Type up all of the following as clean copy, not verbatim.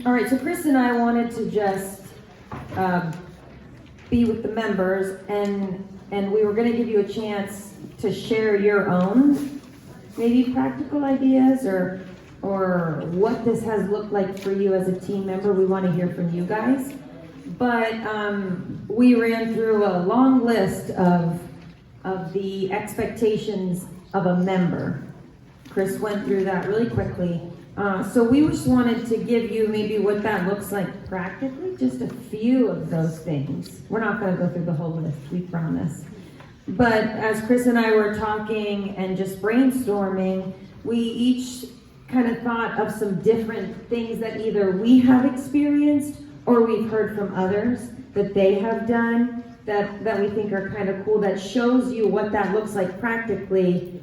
All right, so Chris and I wanted to just be with the members, and we were going to give you a chance to share your own maybe practical ideas or what this has looked like for you as a team member. We want to hear from you guys. But we ran through a long list of the expectations of a member. Chris went through that really quickly. So we just wanted to give you maybe what that looks like practically, just a few of those things. We're not going to go through the whole list, we promise. But as Chris and I were talking and just brainstorming, we each kind of thought of some different things that either we have experienced or we've heard from others that they have done that we think are kind of cool, that shows you what that looks like practically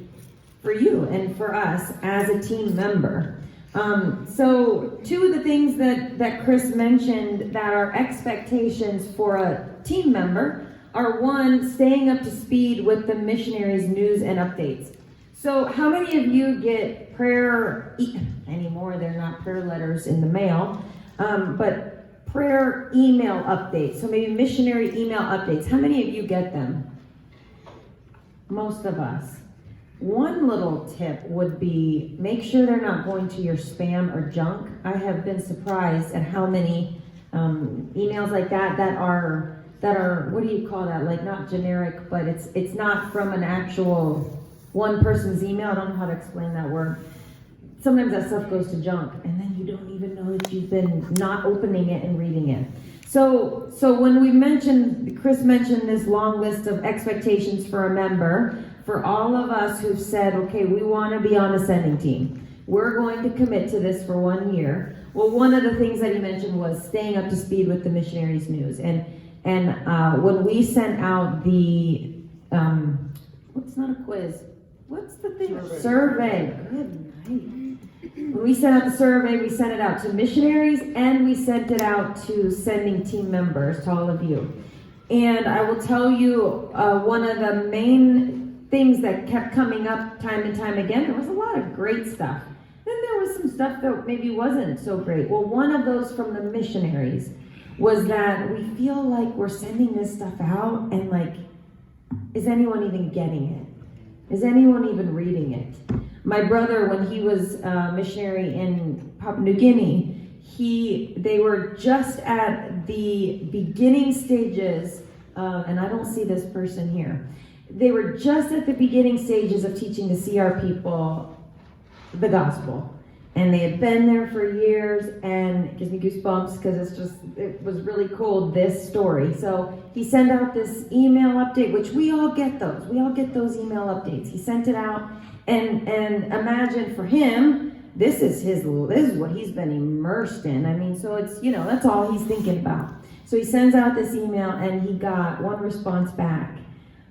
for you and for us as a team member. So two of the things that Chris mentioned that are expectations for a team member are, one, staying up to speed with the missionaries' news and updates. So how many of you get prayer, anymore they're not prayer letters in the mail, but prayer email updates, so maybe missionary email updates. How many of you get them? Most of us. One little tip would be make sure they're not going to your spam or junk. I have been surprised at how many emails like that are what do you call that? Like not generic, but it's not from an actual one person's email. I don't know how to explain that word. Sometimes that stuff goes to junk, and then you don't even know that you've been not opening it and reading it. So when Chris mentioned this long list of expectations for a member, for all of us who've said, okay, we want to be on a sending team. We're going to commit to this for 1 year. Well, one of the things that he mentioned was staying up to speed with the missionaries' news. And when we sent out the, what's not a quiz? What's the thing? Survey. Good night. When we sent out the survey, we sent it out to missionaries and we sent it out to sending team members, to all of you. And I will tell you, one of the main things that kept coming up time and time again, there was a lot of great stuff. Then there was some stuff that maybe wasn't so great. Well, one of those from the missionaries was that we feel like we're sending this stuff out and like, is anyone even getting it? Is anyone even reading it? My brother, when he was a missionary in Papua New Guinea, they were just at the beginning stages, and I don't see this person here. They were just at the beginning stages of teaching the CR people the gospel. And they had been there for years, and it gives me goosebumps because it was really cool, this story. So he sent out this email update, which we all get those. We all get those email updates. He sent it out, and imagine for him, this is what he's been immersed in. I mean, so it's, that's all he's thinking about. So he sends out this email, and he got one response back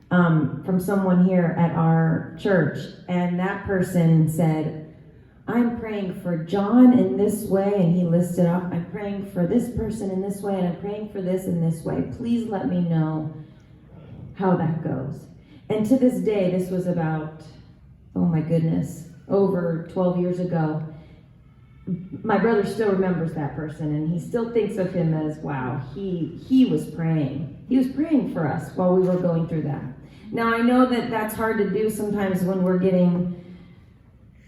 from someone here at our church, and that person said, I'm praying for John in this way, and he listed off, I'm praying for this person in this way, and I'm praying for this in this way. Please let me know how that goes. And to this day, this was about, oh my goodness, over 12 years ago. My brother still remembers that person, and he still thinks of him as, wow, he was praying. He was praying for us while we were going through that. Now, I know that that's hard to do sometimes when we're getting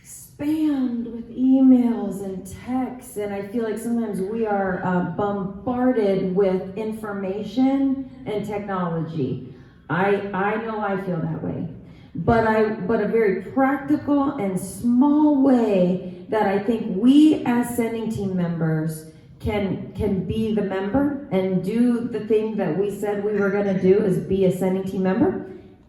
spammed with emails and texts, and I feel like sometimes we are bombarded with information and technology. I know I feel that way, but a very practical and small way that I think we as sending team members can be the member and do the thing that we said we were going to do, is be a sending team member,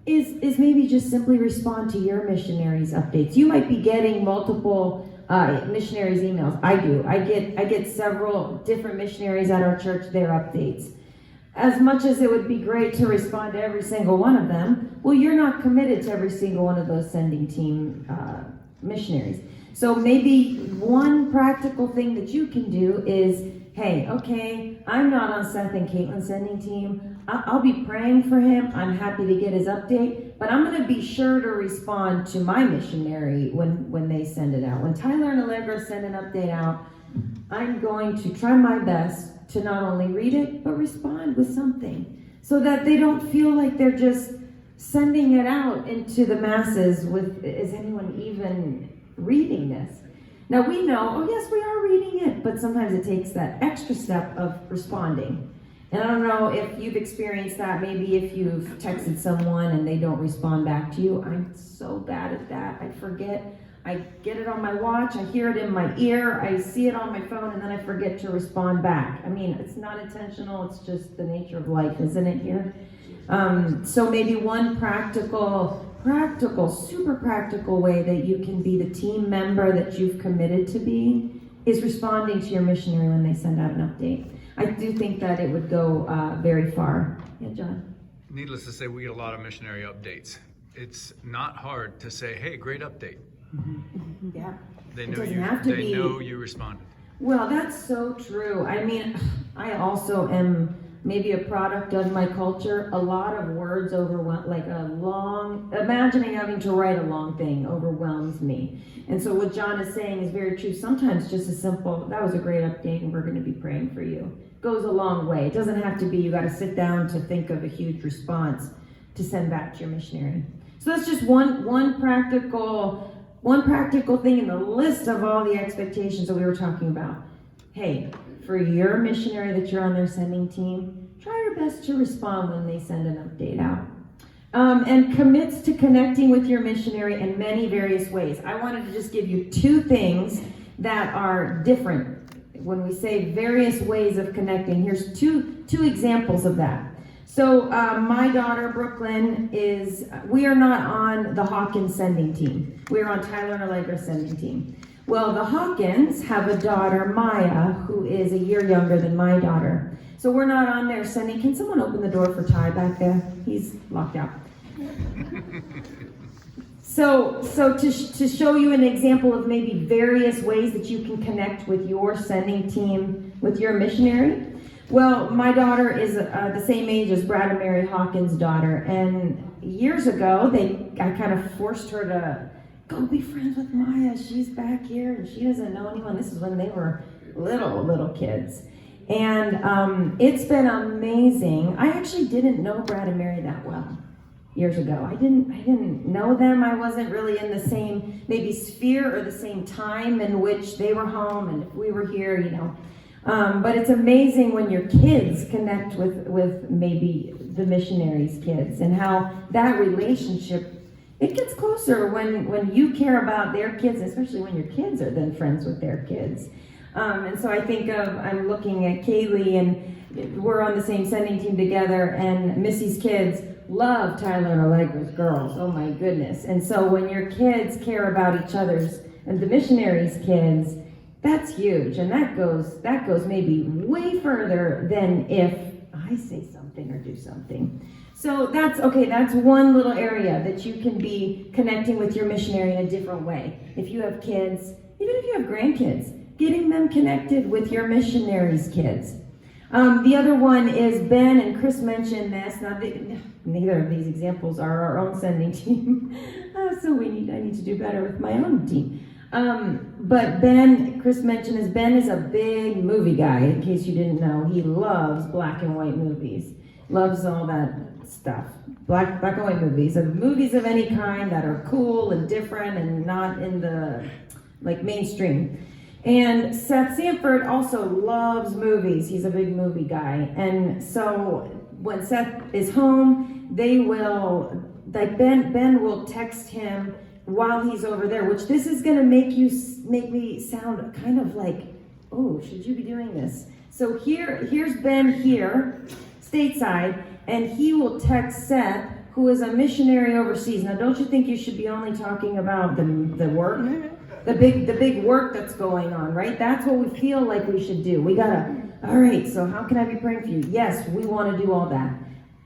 is maybe just simply respond to your missionaries' updates. You might be getting multiple missionaries' emails. I do. I get several different missionaries at our church, their updates. As much as it would be great to respond to every single one of them, well, you're not committed to every single one of those sending team missionaries. So maybe one practical thing that you can do is, hey, okay, I'm not on Seth and Caitlin's sending team. I'll be praying for him. I'm happy to get his update, but I'm going to be sure to respond to my missionary when they send it out. When Tyler and Allegra send an update out, I'm going to try my best to not only read it, but respond with something, so that they don't feel like they're just sending it out into the masses with, is anyone even reading this? Now we know, oh yes, we are reading it, but sometimes it takes that extra step of responding. And I don't know if you've experienced that, maybe if you've texted someone and they don't respond back to you. I'm so bad at that. I forget. I get it on my watch, I hear it in my ear, I see it on my phone, and then I forget to respond back. I mean, it's not intentional, it's just the nature of life, isn't it here? So maybe one practical, super practical way that you can be the team member that you've committed to be is responding to your missionary when they send out an update. I do think that it would go very far. Yeah, John? Needless to say, we get a lot of missionary updates. It's not hard to say, hey, great update. Mm-hmm. Yeah. They know you responded. Well, that's so true. I mean, I also am maybe a product of my culture. A lot of words overwhelm, imagining having to write a long thing overwhelms me. And so what John is saying is very true. Sometimes just a simple, that was a great update and we're going to be praying for you, goes a long way. It doesn't have to be, you got to sit down to think of a huge response to send back to your missionary. So that's just one practical thing in the list of all the expectations that we were talking about. Hey, for your missionary that you're on their sending team, try your best to respond when they send an update out. And commits to connecting with your missionary in many various ways. I wanted to just give you 2 things that are different. When we say various ways of connecting, here's two examples of that. So my daughter, Brooklyn, we are not on the Hawkins sending team. We're on Tyler and Allegra's sending team. Well, the Hawkins have a daughter, Maya, who is a year younger than my daughter. So we're not on there sending. Can someone open the door for Ty back there? He's locked out. So to show you an example of maybe various ways that you can connect with your sending team, with your missionary. Well, my daughter is the same age as Brad and Mary Hawkins' daughter, and years ago, I kind of forced her to go be friends with Maya. She's back here, and she doesn't know anyone. This is when they were little kids. And it's been amazing. I actually didn't know Brad and Mary that well years ago. I didn't know them. I wasn't really in the same maybe sphere or the same time in which they were home and if we were here, you know. But it's amazing when your kids connect with maybe the missionaries' kids and how that relationship, it gets closer when you care about their kids, especially when your kids are then friends with their kids. And so I think I'm looking at Kaylee, and we're on the same sending team together, and Missy's kids love Tyler and Allegra's girls. Oh my goodness. And so when your kids care about each other's, and the missionaries' kids, that's huge. And that goes maybe way further than if I say something or do something. So that's one little area that you can be connecting with your missionary in a different way. If you have kids, even if you have grandkids, getting them connected with your missionary's kids. The other one is Ben and Chris mentioned this. Now, neither of these examples are our own sending team, so I need to do better with my own team. But Chris mentioned Ben is a big movie guy. In case you didn't know, he loves black and white movies. Loves all that stuff. Black and white movies, and movies of any kind that are cool and different and not in the mainstream. And Seth Sanford also loves movies. He's a big movie guy. And so when Seth is home, they will, Ben will text him while he's over there, which this is going to make me sound kind of like, oh, should you be doing this? So here's Ben here, stateside, and he will text Seth, who is a missionary overseas. Now, don't you think you should be only talking about the work? The big work that's going on, right? That's what we feel like we should do. We gotta, all right, so how can I be praying for you? Yes, we want to do all that.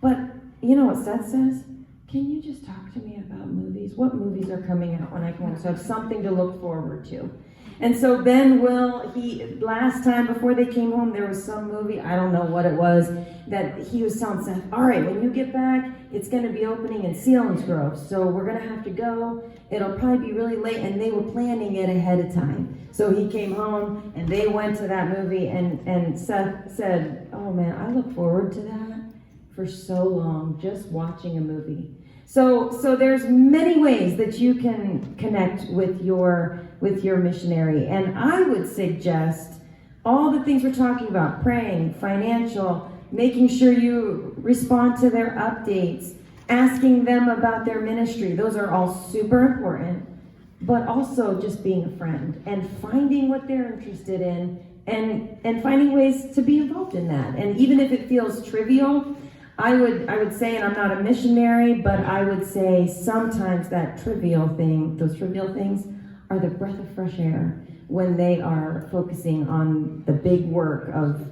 But you know what Seth says? Can you just talk to me about movies? What movies are coming out when I can so I have something to look forward to? And so Ben last time before they came home, there was some movie, I don't know what it was, that he was telling Seth, all right, when you get back, it's going to be opening in Selinsgrove, so we're going to have to go. It'll probably be really late, and they were planning it ahead of time. So he came home, and they went to that movie, and Seth said, oh man, I look forward to that for so long, just watching a movie. So there's many ways that you can connect with your missionary, and I would suggest all the things we're talking about: praying, financial, making sure you respond to their updates, asking them about their ministry. Those are all super important, but also just being a friend and finding what they're interested in and finding ways to be involved in that. And even if it feels trivial, I would say, and I'm not a missionary, but I would say sometimes those trivial things are the breath of fresh air when they are focusing on the big work of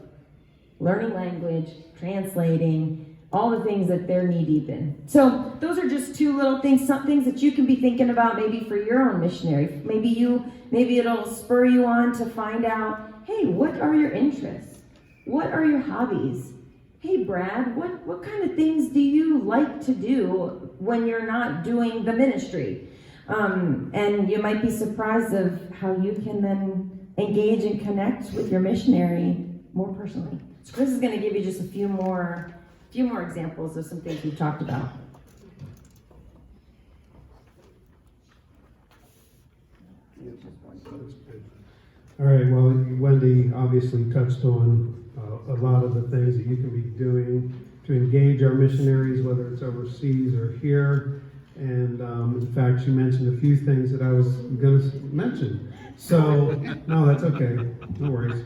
learning language, translating, all the things that they're knee deep in. So those are just two little things, some things that you can be thinking about maybe for your own missionary. Maybe it'll spur you on to find out, hey, what are your interests? What are your hobbies? Hey, Brad, what kind of things do you like to do when you're not doing the ministry? And you might be surprised of how you can then engage and connect with your missionary more personally. So Chris is going to give you just a few more examples of some things we've talked about. All right, well, Wendy obviously touched on a lot of the things that you can be doing to engage our missionaries, whether it's overseas or here. And in fact, she mentioned a few things that I was going to mention. So, no, that's okay. No worries.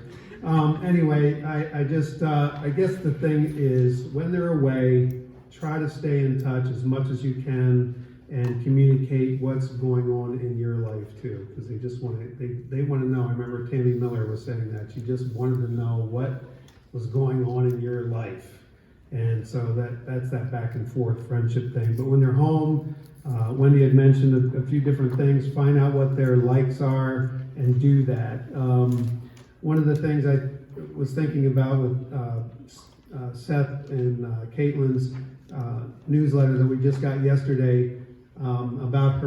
Anyway, I guess the thing is, when they're away, try to stay in touch as much as you can and communicate what's going on in your life too, because they just want to know. I remember Tammy Miller was saying that she just wanted to know what was going on in your life. And so that's that back and forth friendship thing. But when they're home, Wendy had mentioned a few different things. Find out what their likes are and do that. One of the things I was thinking about with Seth and Caitlin's newsletter that we just got yesterday about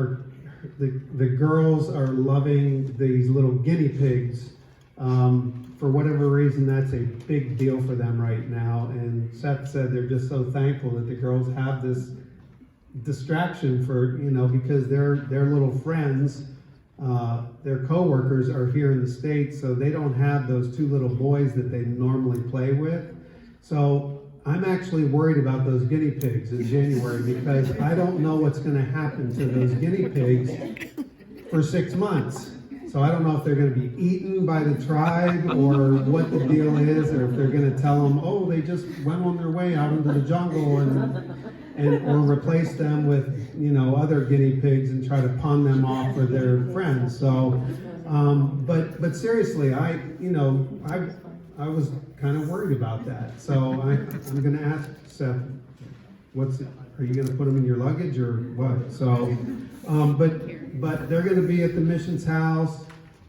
the girls are loving these little guinea pigs. For whatever reason, that's a big deal for them right now. And Seth said they're just so thankful that the girls have this distraction for, because their little friends, their co-workers are here in the States, so they don't have those two little boys that they normally play with. So I'm actually worried about those guinea pigs in January because I don't know what's going to happen to those guinea pigs for 6 months. So I don't know if they're going to be eaten by the tribe or what the deal is, or if they're going to tell them, oh, they just went on their way out into the jungle or replace them with, other guinea pigs and try to pawn them off for their friends. So, but seriously, I was kind of worried about that. So I'm going to ask Seth, are you going to put them in your luggage or what? So, but they're going to be at the missions house.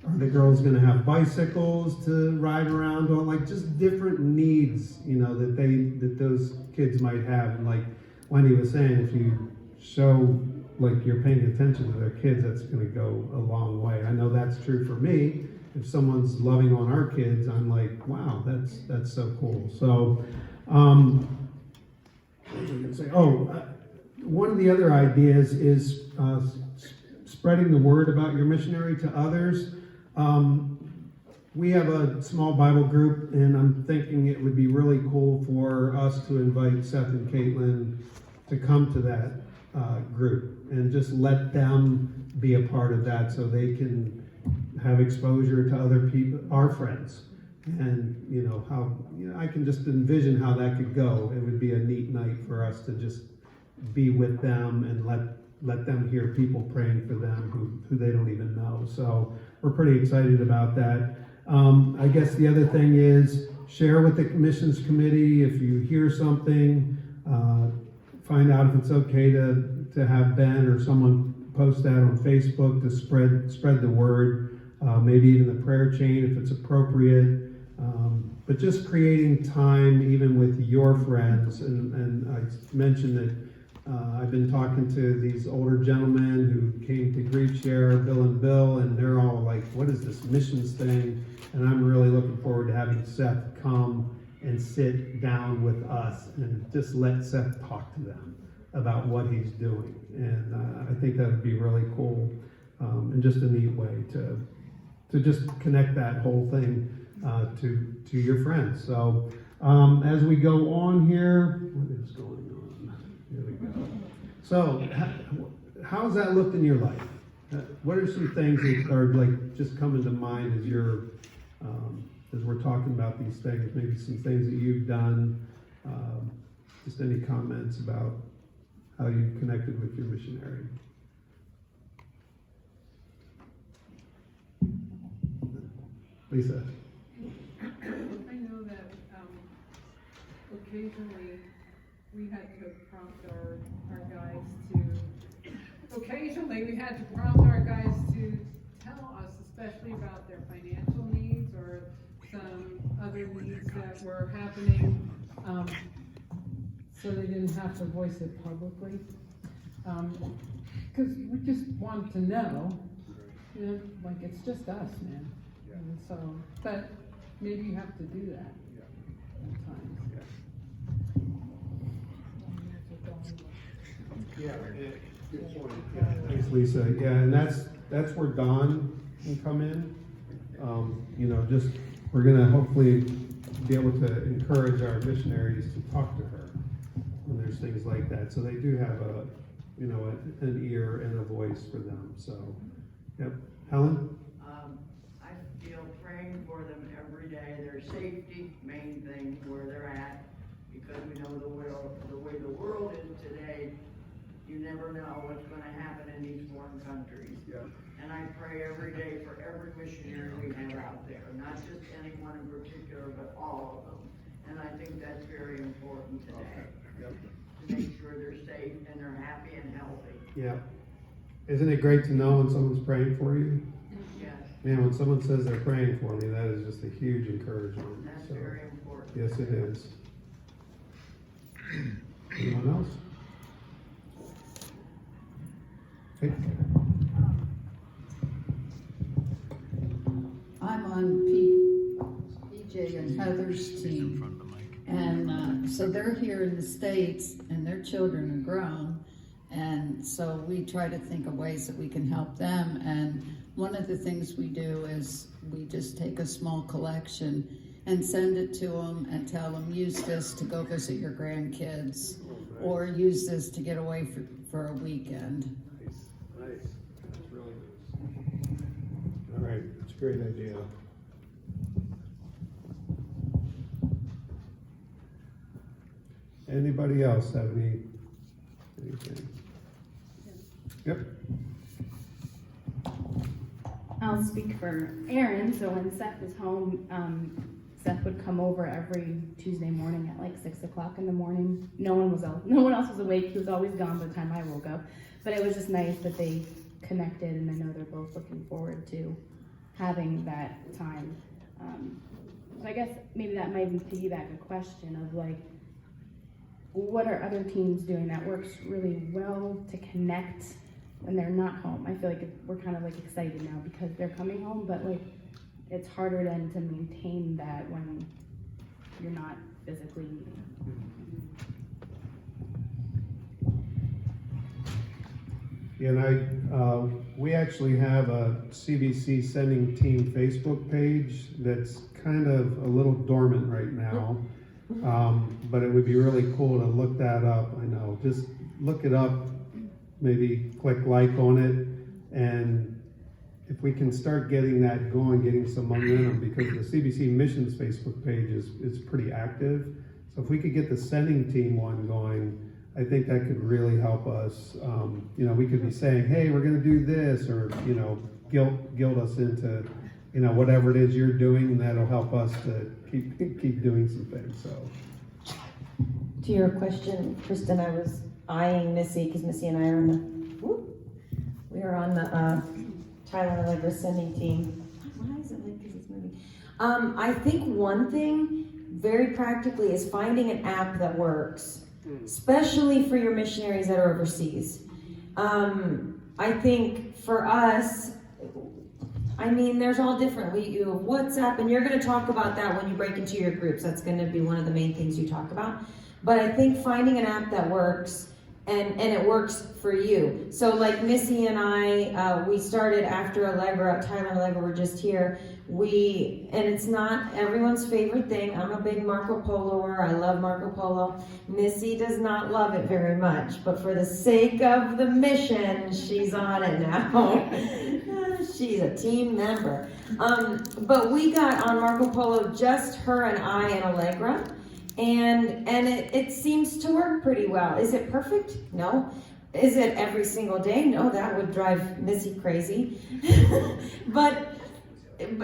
Are the girls going to have bicycles to ride around on? Like just different needs, that those kids might have. And like Wendy was saying, if you show like you're paying attention to their kids, that's going to go a long way. I know that's true for me. If someone's loving on our kids, I'm like, wow, that's so cool. So, what was I going to say? One of the other ideas is spreading the word about your missionary to others. We have a small Bible group, and I'm thinking it would be really cool for us to invite Seth and Caitlin to come to that group and just let them be a part of that so they can have exposure to other people, our friends. And I can just envision how that could go. It would be a neat night for us to just be with them and let them hear people praying for them who they don't even know. So we're pretty excited about that. I guess the other thing is share with the missions committee if you hear something. Find out if it's okay to have Ben or someone post that on Facebook to spread the word. maybe even the prayer chain if it's appropriate. But just creating time even with your friends. And I mentioned that I've been talking to these older gentlemen who came to Grief Share, Bill and Bill, and they're all like, what is this missions thing? And I'm really looking forward to having Seth come and sit down with us and just let Seth talk to them about what he's doing. And I think that would be really cool and just a neat way to just connect that whole thing to your friends. So as we go on here, what is going on? Here we go. So how's that looked in your life? What are some things that are like just coming to mind as you're as we're talking about these things? Maybe some things that you've done. Just any comments about how you connected with your missionary? Lisa. I know that occasionally we had to prompt our guys to tell us, especially about their financial needs or some other needs that were happening, so they didn't have to voice it publicly. Because we just want to know, you know, like it's just us, man. And so, but maybe you have to do that at times. Yeah, good point. Yeah, thanks, Lisa. Yeah, and that's where Dawn can come in. You know, just we're gonna hopefully be able to encourage our missionaries to talk to her when there's things like that. So they do have an ear and a voice for them. So, yep. Helen? I feel praying for them every day. Their safety, main thing, where they're at, because we know the way the world is today. You never know what's going to happen in these foreign countries. Yeah. And I pray every day for every missionary we have out there, not just anyone in particular, but all of them. And I think that's very important today. Yep. To make sure they're safe and they're happy and healthy. Yeah. Isn't it great to know when someone's praying for you? Yes, Man, when someone says they're praying for me, that is just a huge encouragement. that's So, very important. yes, it is. Anyone else? Okay. I'm on PJ and Heather's team, and so they're here in the States, and their children are grown, and so we try to think of ways that we can help them. And one of the things we do is we just take a small collection and send it to them and tell them, use this to go visit your grandkids, or use this to get away for a weekend. Nice. That's really nice. All right, that's a great idea. Anybody else have anything? Yep. I'll speak for Aaron. So when Seth was home, Seth would come over every Tuesday morning at like 6 o'clock in the morning. No one else was awake. He was always gone by the time I woke up. But it was just nice that they connected, and I know they're both looking forward to having that time. So I guess maybe that might piggyback a question of like, what are other teams doing that works really well to connect when they're not home? I feel like we're kind of like excited now because they're coming home, but like it's harder then to maintain that when you're not physically meeting. Yeah, and we actually have a CBC Sending Team Facebook page that's kind of a little dormant right now. But it would be really cool to look that up. I know, just look it up, maybe click like on it, and if we can start getting that going, getting some momentum, because the CBC Missions Facebook page is pretty active. So if we could get the Sending Team one going, I think that could really help us. We could be saying, hey, we're going to do this, or, guilt us into, whatever it is you're doing, and that'll help us to keep doing some things. So, To your question, Kristen, I was eyeing Missy because Missy and I are on the Tyler and Allegra sending team. I think one thing, very practically, is finding an app that works, especially for your missionaries that are overseas. I think for us, I mean, there's all different. We do WhatsApp, and you're going to talk about that when you break into your groups. That's going to be one of the main things you talk about. But I think finding an app that works, and it works for you. So like Missy and I, we started after Allegra, Tyler and Allegra were just here. And it's not everyone's favorite thing. I'm a big Marco Poloer. I love Marco Polo. Missy does not love it very much, but for the sake of the mission, she's on it now. She's a team member. But we got on Marco Polo, just her and I and Allegra. And it seems to work pretty well. Is it perfect? No. Is it every single day? No, that would drive Missy crazy. But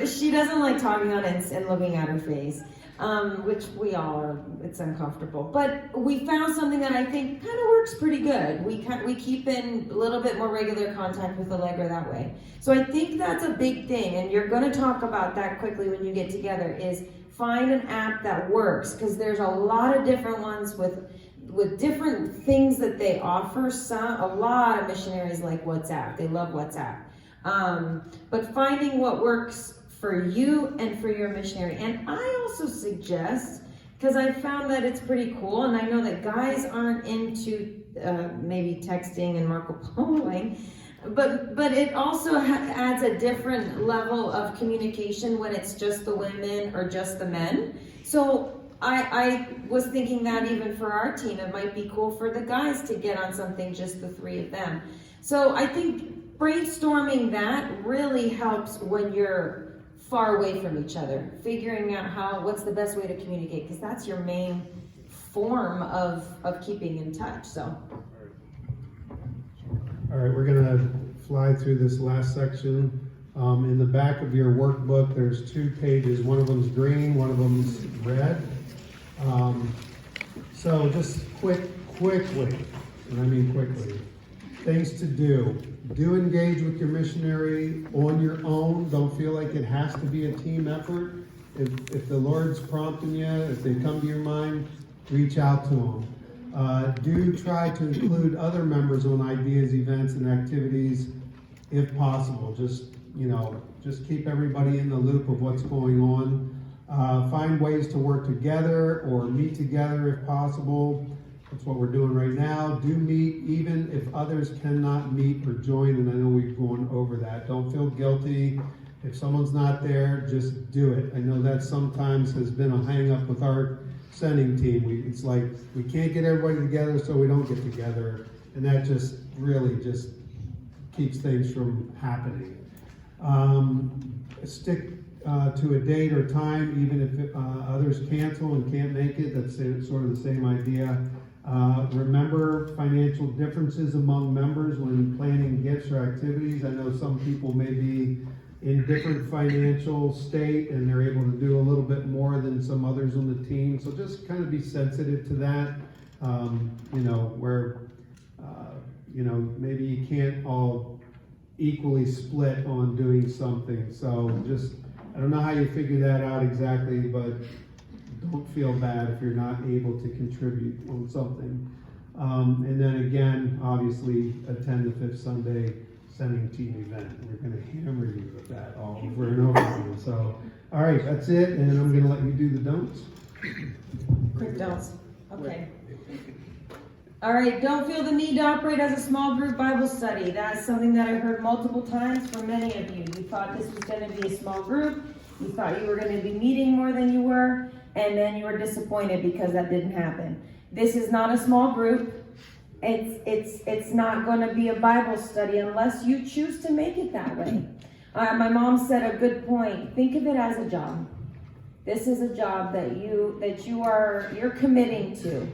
she doesn't like talking on it and looking at her face, which we all are. It's uncomfortable. But we found something that I think kind of works pretty good. We keep in a little bit more regular contact with Allegra that way. So I think that's a big thing, and you're going to talk about that quickly when you get together, is find an app that works, because there's a lot of different ones with different things that they offer. A lot of missionaries like WhatsApp. They love WhatsApp. But finding what works for you and for your missionary. And I also suggest, because I found that it's pretty cool, and I know that guys aren't into maybe texting and Marco Poloing, but it also adds a different level of communication when it's just the women or just the men. So I was thinking that even for our team, it might be cool for the guys to get on something, just the three of them. So I think brainstorming that really helps when you're far away from each other, figuring out what's the best way to communicate, because that's your main form of keeping in touch. So. All right, we're gonna fly through this last section. In the back of your workbook, there's 2 pages. One of them's green, one of them's red. So just quickly, and I mean quickly, things to do. Do engage with your missionary on your own. Don't feel like it has to be a team effort. If the Lord's prompting you, if they come to your mind, reach out to them. Do try to include other members on ideas, events, and activities if possible. Just keep everybody in the loop of what's going on. Find ways to work together or meet together if possible. That's what we're doing right now. Do meet even if others cannot meet or join, and I know we've gone over that. Don't feel guilty. If someone's not there, just do it. I know that sometimes has been a hang up with our sending team. It's like we can't get everybody together, so we don't get together, and that just really just keeps things from happening. Stick to a date or time, even if others cancel and can't make it. That's sort of the same idea. Remember financial differences among members when planning gifts or activities. I know some people may be in different financial state and they're able to do a little bit more than some others on the team. So just kind of be sensitive to that, where, maybe you can't all equally split on doing something. So I don't know how you figure that out exactly, but don't feel bad if you're not able to contribute on something. And then again, obviously, attend the 5th Sunday sending team event. We're going to hammer you with that all over and over again. So, all right, that's it. And I'm going to let you do the don'ts. Quick don'ts. Okay. All right, don't feel the need to operate as a small group Bible study. That's something that I heard multiple times from many of you. You thought this was going to be a small group. You thought you were going to be meeting more than you were, and then you were disappointed because that didn't happen. This is not a small group. It's not going to be a Bible study unless you choose to make it that way. My mom said a good point. Think of it as a job. This is a job that you're committing to.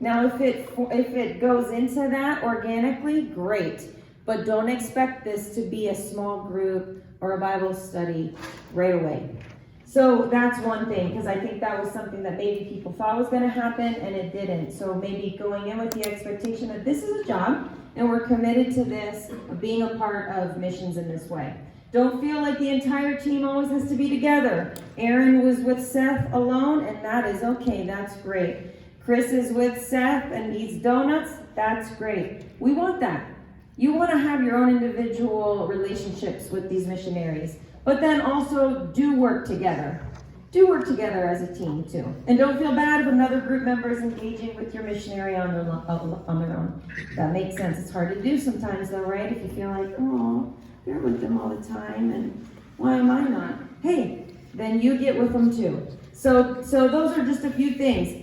Now, if it goes into that organically, great. But don't expect this to be a small group or a Bible study right away. So that's one thing, because I think that was something that maybe people thought was going to happen and it didn't. So maybe going in with the expectation that this is a job and we're committed to this, being a part of missions in this way. Don't feel like the entire team always has to be together. Aaron was with Seth alone, and that is okay, that's great. Chris is with Seth and eats donuts, that's great. We want that. You want to have your own individual relationships with these missionaries, but then also do work together. Do work together as a team too. And don't feel bad if another group member is engaging with your missionary on their own. That makes sense. It's hard to do sometimes though, right? If you feel like, oh, they're with them all the time and why am I not? Hey, then you get with them too. So those are just a few things.